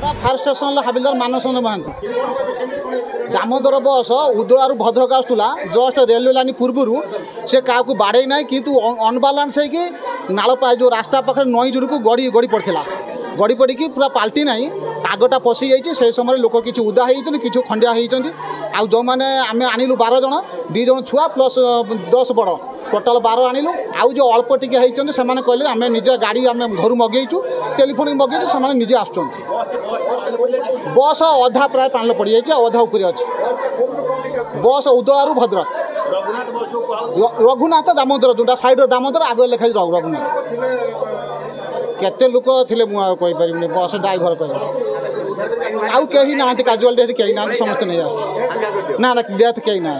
Fire station havildar मानवचंद्र Mahanti Damodar बस उदलारू Bhadrak आसूला just railway line पूर्वर से क्या बाड़े ना किंतु अनबालांस है कि नालपा जो रास्ता पाखे नई जोड़ को गड़ी गड़ी पड़ता गड़ी पड़ी पूरा पाल्टी ना आगटा पशि जाइए से समय लोक किसी उदा होती कि खंडिया होती आउ जो मैंने आम आनिलु 12 जन 2 जन छुआ प्लस 10 बड़ टोटाल 12 आनिलु आउ जो अल्प टिके होती से कहले आम निजे गाड़ी आम घर मगेचु टेलीफोन मगेचु से निजे आस बस अधा प्राय पान पड़ जाए अधा उपरे अच्छे बस उदलारू भद्रक रघुनाथ दामोदर जोटा साइड दामोदर आगे लिखाई रघुनाथ केते लोक थे मुझे बस ड्राइवर कह आउ कहीं ना काजुआलिटी कहीं ना समस्त नहीं ना डेथ कहीं ना।